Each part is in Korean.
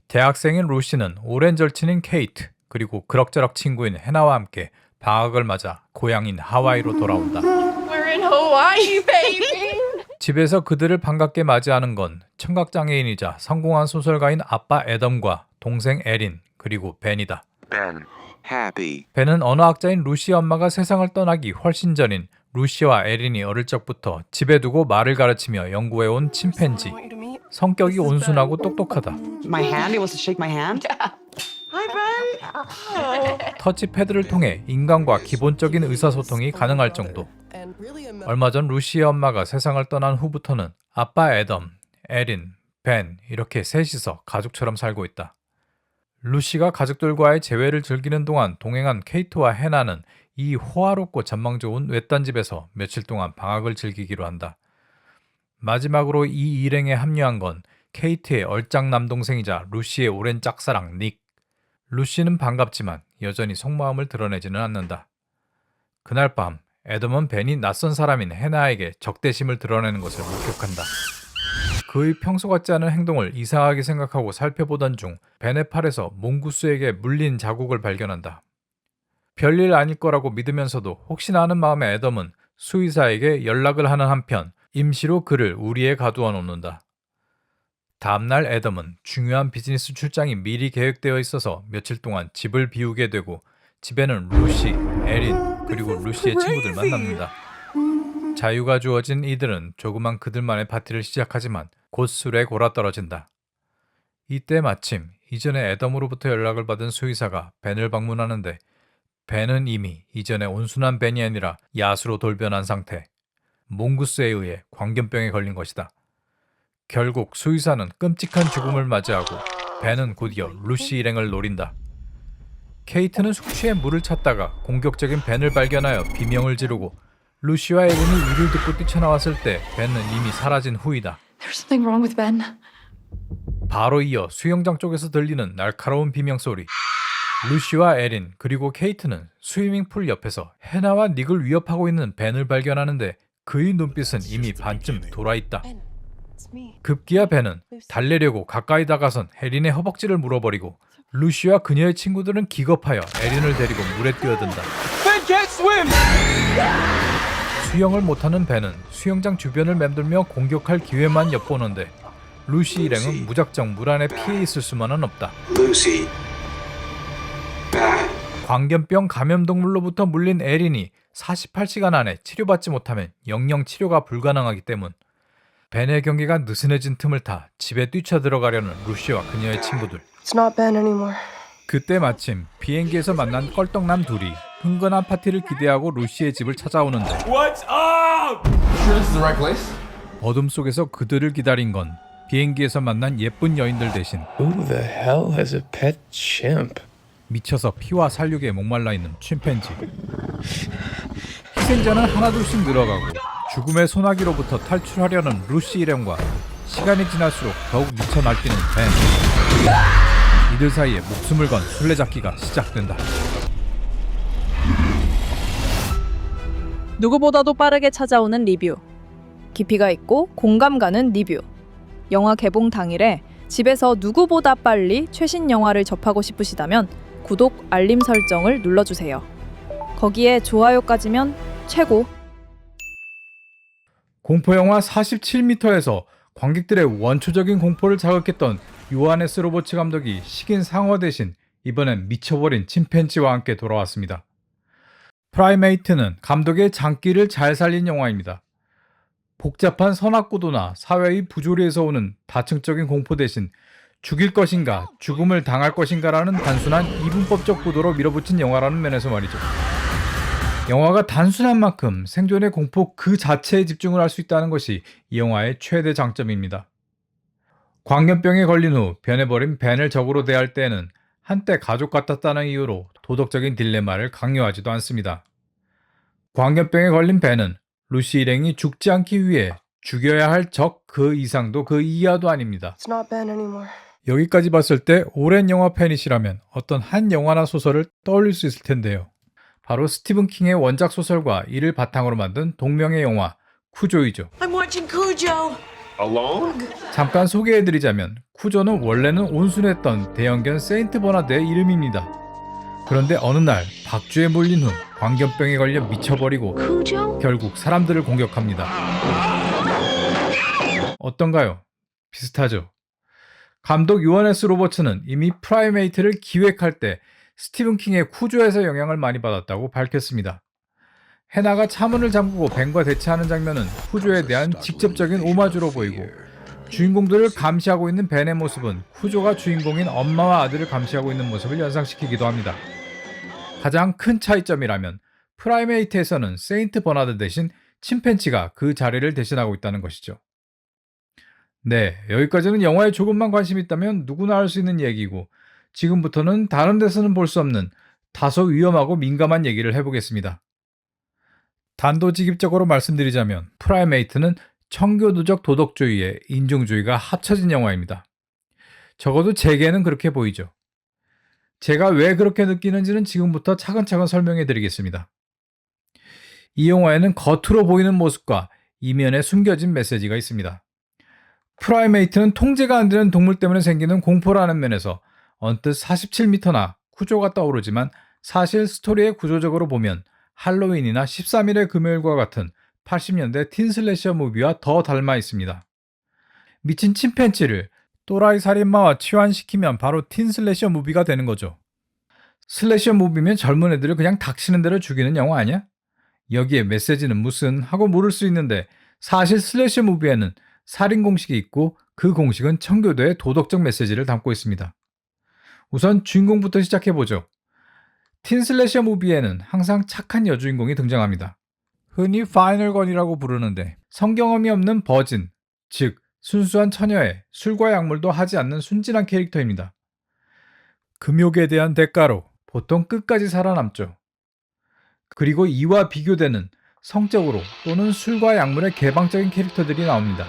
대학생인 루시는 오랜 절친인 케이트 그리고 그럭저럭 친구인 해나와 함께 방학을 맞아 고향인 하와이로 돌아온다. We're in Hawaii, baby. 집에서 그들을 반갑게 맞이하는 건 청각장애인이자 성공한 소설가인 아빠 애덤과 동생 에린 그리고 벤이다. Ben, happy. 벤은 언어학자인 루시의 엄마가 세상을 떠나기 훨씬 전인 루시와 에린이 어릴 적부터 집에 두고 말을 가르치며 연구해온 침팬지. 성격이 온순하고 똑똑하다. My hand? He wants to shake my hand? Hi, Ben. 터치패드를 통해 인간과 기본적인 의사소통이 가능할 정도. 얼마 전 루시의 엄마가 세상을 떠난 후부터는 아빠 애덤, 에린, 벤 이렇게 셋이서 가족처럼 살고 있다. 루시가 가족들과의 재회를 즐기는 동안 동행한 케이트와 해나는 이 호화롭고 전망 좋은 외딴 집에서 며칠 동안 방학을 즐기기로 한다. 마지막으로 이 일행에 합류한 건 케이트의 얼짱 남동생이자 루시의 오랜 짝사랑 닉. 루시는 반갑지만 여전히 속마음을 드러내지는 않는다. 그날 밤 애덤은 벤이 낯선 사람인 해나에게 적대심을 드러내는 것을 목격한다. 그의 평소 같지 않은 행동을 이상하게 생각하고 살펴보던 중 벤의 팔에서 몽구스에게 물린 자국을 발견한다. 별일 아닐 거라고 믿으면서도 혹시나 하는 마음의 애덤은 수의사에게 연락을 하는 한편 임시로 그를 우리에 가두어 놓는다. 다음날 애덤은 중요한 비즈니스 출장이 미리 계획되어 있어서 며칠 동안 집을 비우게 되고 집에는 루시, 에린 그리고 루시의 친구들만 남는다. 자유가 주어진 이들은 조그만 그들만의 파티를 시작하지만 곧 술에 골아떨어진다. 이때 마침 이전에 애덤으로부터 연락을 받은 수의사가 벤을 방문하는데 벤은 이미 이전에 온순한 벤이 아니라 야수로 돌변한 상태. 몽구스에 의해 광견병에 걸린 것이다. 결국 수의사는 끔찍한 죽음을 맞이하고 벤은 곧이어 루시 일행을 노린다. 케이트는 숙취에 물을 찾다가 공격적인 벤을 발견하여 비명을 지르고 루시와 에린이 이를 듣고 뛰쳐나왔을 때 벤은 이미 사라진 후이다. There's something wrong with Ben. 바로 이어 수영장 쪽에서 들리는 날카로운 비명소리. 루시와 에린 그리고 케이트는 스위밍풀 옆에서 해나와 닉을 위협하고 있는 벤을 발견하는데 그의 눈빛은 이미 반쯤 돌아있다. 급기야 벤은 달래려고 가까이 다가선 에린의 허벅지를 물어버리고 루시와 그녀의 친구들은 기겁하여 에린을 데리고 물에 뛰어든다. 수영을 못하는 벤은 수영장 주변을 맴돌며 공격할 기회만 엿보는데 루시 일행은 무작정 물 안에 피해 있을 수만은 없다. Lucy. 광견병 감염동물로부터 물린 에린이 48시간 안에 치료받지 못하면 영영 치료가 불가능하기 때문 벤의 경기가 느슨해진 틈을 타 집에 뛰쳐들어가려는 루시와 그녀의 친구들. It's not Ben anymore. 그때 마침 비행기에서 만난 껄떡남 둘이 흥건한 파티를 기대하고 루시의 집을 찾아오는데 어둠 속에서 그들을 기다린 건 비행기에서 만난 예쁜 여인들 대신 Who the hell has a pet chimp? 미쳐서 피와 살육에 목말라 있는 침팬지. 희생자는 하나둘씩 늘어가고 죽음의 소나기로부터 탈출하려는 루시 일행과 시간이 지날수록 더욱 미쳐 날뛰는 벤. 이들 사이에 목숨을 건 술래잡기가 시작된다. 누구보다도 빠르게 찾아오는 리뷰. 깊이가 있고 공감 가는 리뷰. 영화 개봉 당일에 집에서 누구보다 빨리 최신 영화를 접하고 싶으시다면 구독, 알림 설정을 눌러주세요. 거기에 좋아요까지면 최고! 공포영화 47m에서 관객들의 원초적인 공포를 자극했던 요하네스 로버츠 감독이 식인 상어 대신 이번엔 미쳐버린 침팬지와 함께 돌아왔습니다. 프라이메이트는 감독의 장기를 잘 살린 영화입니다. 복잡한 선악구도나 사회의 부조리에서 오는 다층적인 공포 대신 죽일 것인가, 죽음을 당할 것인가라는 단순한 이분법적 구도로 밀어붙인 영화라는 면에서 말이죠. 영화가 단순한 만큼 생존의 공포 그 자체에 집중을 할 수 있다는 것이 이 영화의 최대 장점입니다. 광견병에 걸린 후 변해버린 벤을 적으로 대할 때에는 한때 가족 같았다는 이유로 도덕적인 딜레마를 강요하지도 않습니다. 광견병에 걸린 벤은 루시 일행이 죽지 않기 위해 죽여야 할 적 그 이상도 그 이하도 아닙니다. It's not Ben anymore. 여기까지 봤을 때 오랜 영화 팬이시라면 어떤 한 영화나 소설을 떠올릴 수 있을 텐데요. 바로 스티븐 킹의 원작 소설과 이를 바탕으로 만든 동명의 영화 쿠조이죠. I'm watching Cujo. 잠깐 소개해드리자면 쿠조는 원래는 온순했던 대형견 세인트 버나드의 이름입니다. 그런데 어느 날 박쥐에 물린 후 광견병에 걸려 미쳐버리고 결국 사람들을 공격합니다. 어떤가요? 비슷하죠? 감독 요한 S. 로버츠는 이미 프라이메이트를 기획할 때 스티븐 킹의 쿠조에서 영향을 많이 받았다고 밝혔습니다. 해나가 차문을 잠그고 벤과 대치하는 장면은 쿠조에 대한 직접적인 오마주로 보이고, 주인공들을 감시하고 있는 벤의 모습은 쿠조가 주인공인 엄마와 아들을 감시하고 있는 모습을 연상시키기도 합니다. 가장 큰 차이점이라면 프라이메이트에서는 세인트 버나드 대신 침팬지가 그 자리를 대신하고 있다는 것이죠. 네, 여기까지는 영화에 조금만 관심이 있다면 누구나 알 수 있는 얘기고, 지금부터는 다른 데서는 볼 수 없는 다소 위험하고 민감한 얘기를 해보겠습니다. 단도직입적으로 말씀드리자면 프라이메이트는 청교도적 도덕주의에 인종주의가 합쳐진 영화입니다. 적어도 제게는 그렇게 보이죠. 제가 왜 그렇게 느끼는지는 지금부터 차근차근 설명해 드리겠습니다. 이 영화에는 겉으로 보이는 모습과 이면에 숨겨진 메시지가 있습니다. 프라이메이트는 통제가 안 되는 동물 때문에 생기는 공포라는 면에서 언뜻 47m나 쿠조가 떠오르지만, 사실 스토리의 구조적으로 보면 할로윈이나 13일의 금요일과 같은 80년대 틴슬래셔 무비와 더 닮아 있습니다. 미친 침팬지를 또라이 살인마와 치환시키면 바로 틴슬래셔 무비가 되는 거죠. 슬래셔 무비면 젊은 애들을 그냥 닥치는 대로 죽이는 영화 아니야? 여기에 메시지는 무슨 하고 물을 수 있는데, 사실 슬래셔 무비에는 살인 공식이 있고 그 공식은 청교도의 도덕적 메시지를 담고 있습니다. 우선 주인공부터 시작해보죠. 틴슬래셔 무비에는 항상 착한 여주인공이 등장합니다. 흔히 파이널 건이라고 부르는데 성경험이 없는 버진, 즉 순수한 처녀에 술과 약물도 하지 않는 순진한 캐릭터입니다. 금욕에 대한 대가로 보통 끝까지 살아남죠. 그리고 이와 비교되는 성적으로 또는 술과 약물의 개방적인 캐릭터들이 나옵니다.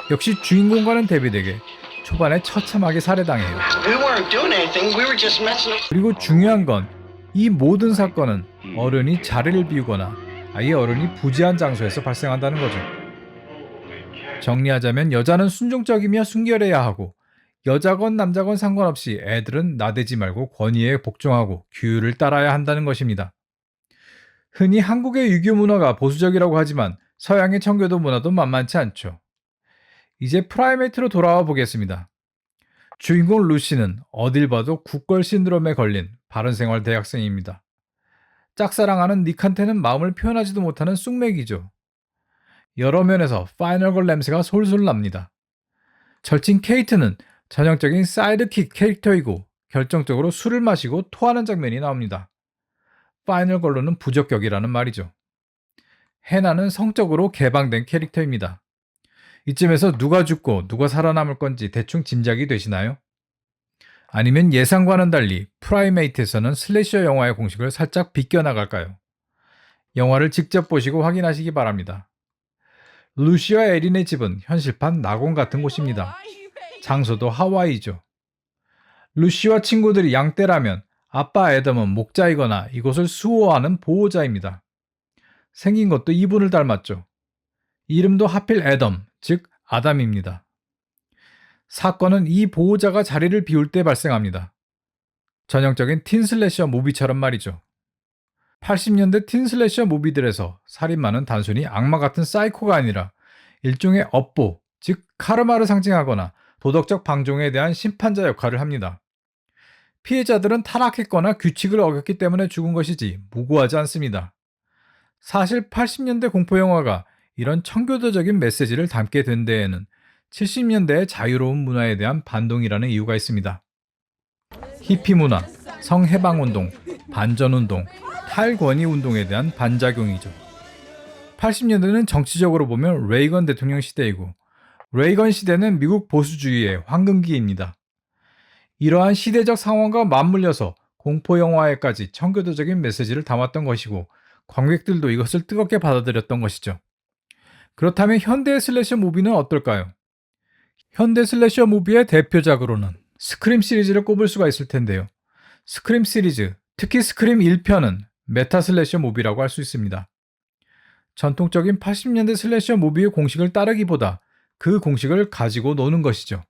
역시 주인공과는 대비되게 초반에 처참하게 살해당해요. 그리고 중요한 건 이 모든 사건은 어른이 자리를 비우거나 아예 어른이 부지한 장소에서 발생한다는 거죠. 정리하자면 여자는 순종적이며 순결해야 하고, 여자건 남자건 상관없이 애들은 나대지 말고 권위에 복종하고 규율을 따라야 한다는 것입니다. 흔히 한국의 유교 문화가 보수적이라고 하지만 서양의 청교도 문화도 만만치 않죠. 이제 프라이메이트로 돌아와 보겠습니다. 주인공 루시는 어딜 봐도 국걸 신드롬에 걸린 바른생활 대학생입니다. 짝사랑하는 닉한테는 마음을 표현하지도 못하는 쑥맥이죠. 여러 면에서 파이널걸 냄새가 솔솔 납니다. 절친 케이트는 전형적인 사이드킥 캐릭터이고 결정적으로 술을 마시고 토하는 장면이 나옵니다. 파이널걸로는 부적격이라는 말이죠. 해나는 성적으로 개방된 캐릭터입니다. 이쯤에서 누가 죽고 누가 살아남을 건지 대충 짐작이 되시나요? 아니면 예상과는 달리 프라이메이트에서는 슬래셔 영화의 공식을 살짝 비껴나갈까요? 영화를 직접 보시고 확인하시기 바랍니다. 루시와 에린의 집은 현실판 낙원 같은 곳입니다. 장소도 하와이죠. 루시와 친구들이 양떼라면 아빠 애덤은 목자이거나 이곳을 수호하는 보호자입니다. 생긴 것도 이분을 닮았죠. 이름도 하필 애덤, 즉 아담입니다. 사건은 이 보호자가 자리를 비울 때 발생합니다. 전형적인 틴슬래셔 무비처럼 말이죠. 80년대 틴슬래셔 무비들에서 살인마는 단순히 악마 같은 사이코가 아니라 일종의 업보, 즉 카르마를 상징하거나 도덕적 방종에 대한 심판자 역할을 합니다. 피해자들은 타락했거나 규칙을 어겼기 때문에 죽은 것이지 무고하지 않습니다. 사실 80년대 공포영화가 이런 청교도적인 메시지를 담게 된 데에는 70년대의 자유로운 문화에 대한 반동이라는 이유가 있습니다. 히피 문화, 성해방운동, 반전운동, 탈권위운동에 대한 반작용이죠. 80년대는 정치적으로 보면 레이건 대통령 시대이고, 레이건 시대는 미국 보수주의의 황금기입니다. 이러한 시대적 상황과 맞물려서 공포영화에까지 청교도적인 메시지를 담았던 것이고, 관객들도 이것을 뜨겁게 받아들였던 것이죠. 그렇다면 현대의 슬래셔 무비는 어떨까요? 현대 슬래셔 무비의 대표작으로는 스크림 시리즈를 꼽을 수가 있을 텐데요. 스크림 시리즈, 특히 스크림 1편은 메타 슬래셔 무비라고 할 수 있습니다. 전통적인 80년대 슬래셔 무비의 공식을 따르기보다 그 공식을 가지고 노는 것이죠.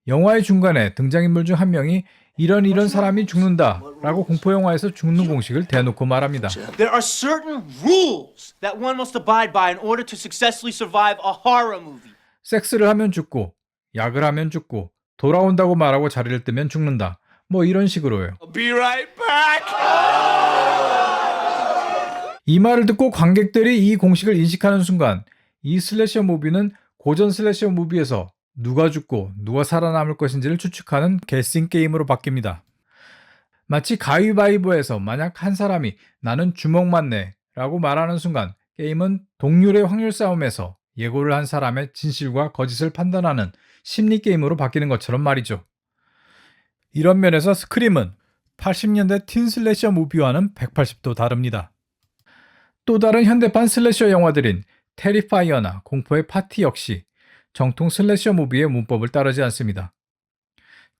영화의 중간에 등장인물 중 한 명이 이런 사람이 죽는다 라고 공포영화에서 죽는 공식을 대놓고 말합니다. There are certain rules that one must abide by in order to successfully survive a horror movie. 섹스를 하면 죽고 약을 하면 죽고 돌아온다고 말하고 자리를 뜨면 죽는다. 뭐 이런 식으로요. I'll be right back. 이 말을 듣고 관객들이 이 공식을 인식하는 순간 이 슬래셔 무비는 고전 슬래셔 무비에서 누가 죽고 누가 살아남을 것인지를 추측하는 게싱 게임으로 바뀝니다. 마치 가위바위보에서 만약 한 사람이 나는 주먹 맞네 라고 말하는 순간 게임은 동률의 확률 싸움에서 예고를 한 사람의 진실과 거짓을 판단하는 심리 게임으로 바뀌는 것처럼 말이죠. 이런 면에서 스크림은 80년대 틴 슬래셔 무비와는 180도 다릅니다. 또 다른 현대판 슬래셔 영화들인 테리파이어나 공포의 파티 역시 정통 슬래셔 무비의 문법을 따르지 않습니다.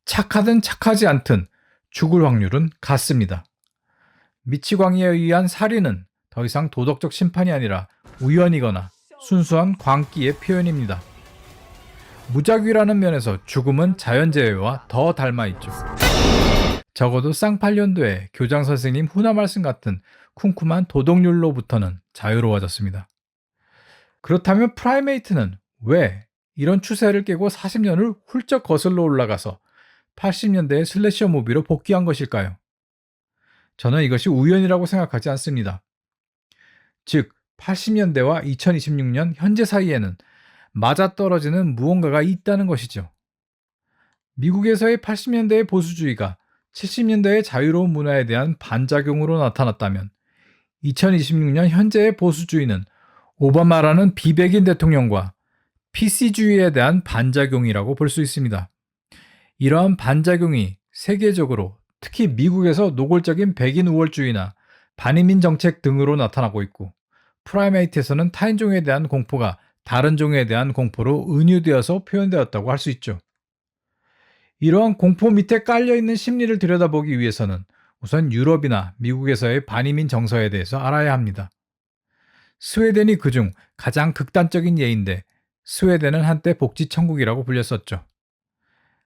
착하든 착하지 않든 죽을 확률은 같습니다. 미치광이에 의한 살인은 더 이상 도덕적 심판이 아니라 우연이거나 순수한 광기의 표현입니다. 무작위라는 면에서 죽음은 자연재해와 더 닮아있죠. 적어도 쌍팔년도에 교장선생님 훈화말씀 같은 쿰쿰한 도덕률로부터는 자유로워졌습니다. 그렇다면 프라이메이트는 왜 이런 추세를 깨고 40년을 훌쩍 거슬러 올라가서 80년대의 슬래셔 무비로 복귀한 것일까요? 저는 이것이 우연이라고 생각하지 않습니다. 즉, 80년대와 2026년 현재 사이에는 맞아떨어지는 무언가가 있다는 것이죠. 미국에서의 80년대의 보수주의가 70년대의 자유로운 문화에 대한 반작용으로 나타났다면 2026년 현재의 보수주의는 오바마라는 비백인 대통령과 PC주의에 대한 반작용이라고 볼 수 있습니다. 이러한 반작용이 세계적으로 특히 미국에서 노골적인 백인 우월주의나 반이민 정책 등으로 나타나고 있고 프라이메이트에서는 타인종에 대한 공포가 다른 종에 대한 공포로 은유되어서 표현되었다고 할 수 있죠. 이러한 공포 밑에 깔려있는 심리를 들여다보기 위해서는 우선 유럽이나 미국에서의 반이민 정서에 대해서 알아야 합니다. 스웨덴이 그중 가장 극단적인 예인데 스웨덴은 한때 복지천국이라고 불렸었죠.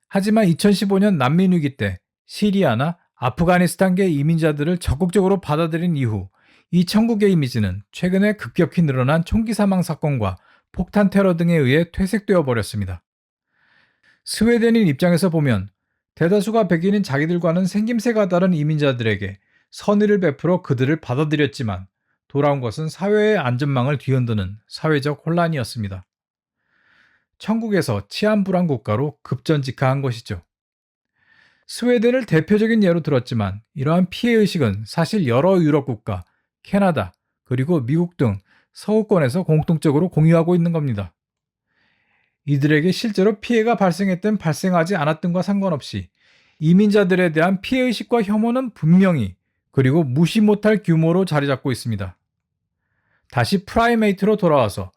하지만 2015년 난민위기 때 시리아나 아프가니스탄계 이민자들을 적극적으로 받아들인 이후 이 천국의 이미지는 최근에 급격히 늘어난 총기 사망 사건과 폭탄 테러 등에 의해 퇴색되어 버렸습니다. 스웨덴인 입장에서 보면 대다수가 백인인 자기들과는 생김새가 다른 이민자들에게 선의를 베풀어 그들을 받아들였지만 돌아온 것은 사회의 안전망을 뒤흔드는 사회적 혼란이었습니다. 천국에서 치안 불안 국가로 급전직하한 것이죠. 스웨덴을 대표적인 예로 들었지만 이러한 피해의식은 사실 여러 유럽 국가, 캐나다, 그리고 미국 등 서구권에서 공통적으로 공유하고 있는 겁니다. 이들에게 실제로 피해가 발생했든 발생하지 않았든과 상관없이 이민자들에 대한 피해의식과 혐오는 분명히 그리고 무시 못할 규모로 자리 잡고 있습니다. 다시 프라이메이트로 돌아와서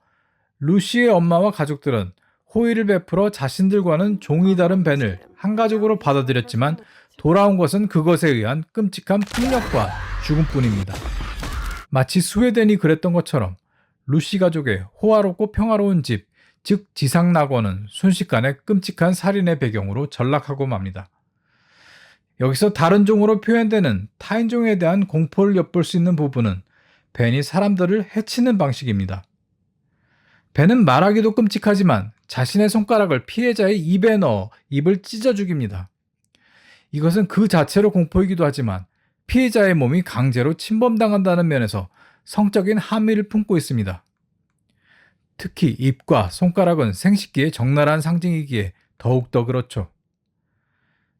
루시의 엄마와 가족들은 호의를 베풀어 자신들과는 종이 다른 벤을 한 가족으로 받아들였지만 돌아온 것은 그것에 의한 끔찍한 폭력과 죽음뿐입니다. 마치 스웨덴이 그랬던 것처럼 루시 가족의 호화롭고 평화로운 집, 즉 지상낙원은 순식간에 끔찍한 살인의 배경으로 전락하고 맙니다. 여기서 다른 종으로 표현되는 타인종에 대한 공포를 엿볼 수 있는 부분은 벤이 사람들을 해치는 방식입니다. 벤은 말하기도 끔찍하지만 자신의 손가락을 피해자의 입에 넣어 입을 찢어 죽입니다. 이것은 그 자체로 공포이기도 하지만 피해자의 몸이 강제로 침범당한다는 면에서 성적인 함의를 품고 있습니다. 특히 입과 손가락은 생식기의 적나라한 상징이기에 더욱더 그렇죠.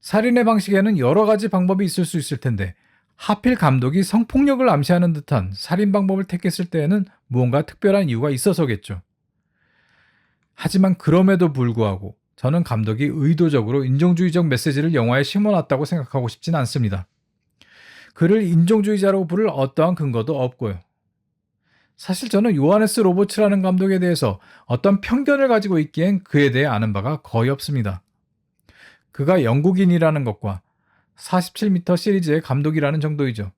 살인의 방식에는 여러 가지 방법이 있을 수 있을 텐데 하필 감독이 성폭력을 암시하는 듯한 살인 방법을 택했을 때에는 무언가 특별한 이유가 있어서겠죠. 하지만 그럼에도 불구하고 저는 감독이 의도적으로 인종주의적 메시지를 영화에 심어놨다고 생각하고 싶진 않습니다. 그를 인종주의자로 부를 어떠한 근거도 없고요. 사실 저는 요하네스 로버츠라는 감독에 대해서 어떤 편견을 가지고 있기엔 그에 대해 아는 바가 거의 없습니다. 그가 영국인이라는 것과 47m 시리즈의 감독이라는 정도이죠.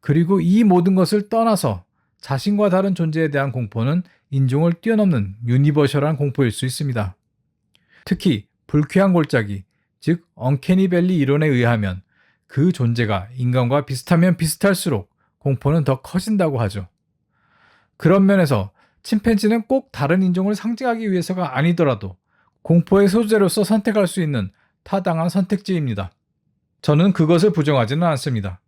그리고 이 모든 것을 떠나서 자신과 다른 존재에 대한 공포는 인종을 뛰어넘는 유니버셜한 공포일 수 있습니다. 특히 불쾌한 골짜기, 즉 언캐니 밸리 이론에 의하면 그 존재가 인간과 비슷하면 비슷할수록 공포는 더 커진다고 하죠. 그런 면에서 침팬지는 꼭 다른 인종을 상징하기 위해서가 아니더라도 공포의 소재로서 선택할 수 있는 타당한 선택지입니다. 저는 그것을 부정하지는 않습니다.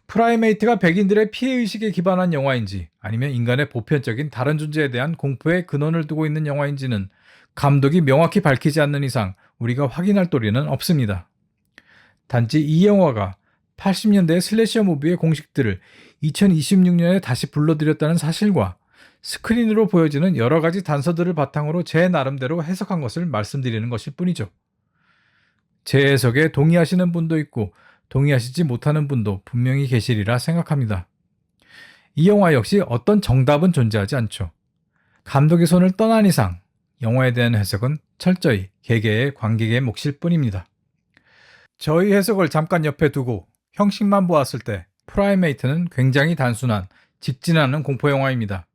프라이메이트가 백인들의 피해의식에 기반한 영화인지 아니면 인간의 보편적인 다른 존재에 대한 공포에 근원을 두고 있는 영화인지는 감독이 명확히 밝히지 않는 이상 우리가 확인할 도리는 없습니다. 단지 이 영화가 80년대의 슬래셔 무비의 공식들을 2026년에 다시 불러들였다는 사실과 스크린으로 보여지는 여러 가지 단서들을 바탕으로 제 나름대로 해석한 것을 말씀드리는 것일 뿐이죠. 제 해석에 동의하시는 분도 있고 동의하시지 못하는 분도 분명히 계시리라 생각합니다. 이 영화 역시 어떤 정답은 존재하지 않죠. 감독의 손을 떠난 이상 영화에 대한 해석은 철저히 개개의 관객의 몫일 뿐입니다. 저희 해석을 잠깐 옆에 두고 형식만 보았을 때 프라이메이트는 굉장히 단순한 직진하는 공포영화입니다.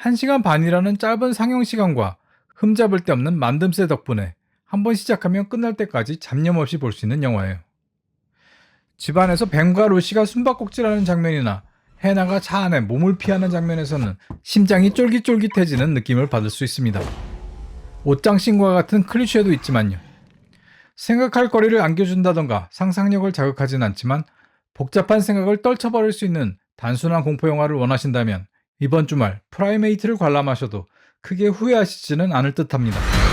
1시간 반이라는 짧은 상영시간과 흠잡을 데 없는 만듦새 덕분에 한번 시작하면 끝날 때까지 잡념 없이 볼 수 있는 영화예요. 집안에서 벤과 루시가 숨바꼭질하는 장면이나 해나가 차 안에 몸을 피하는 장면에서는 심장이 쫄깃쫄깃해지는 느낌을 받을 수 있습니다. 옷장씬과 같은 클리셰도 있지만요. 생각할 거리를 안겨준다던가 상상력을 자극하진 않지만 복잡한 생각을 떨쳐버릴 수 있는 단순한 공포영화를 원하신다면 이번 주말 프라이메이트를 관람하셔도 크게 후회하시지는 않을 듯합니다.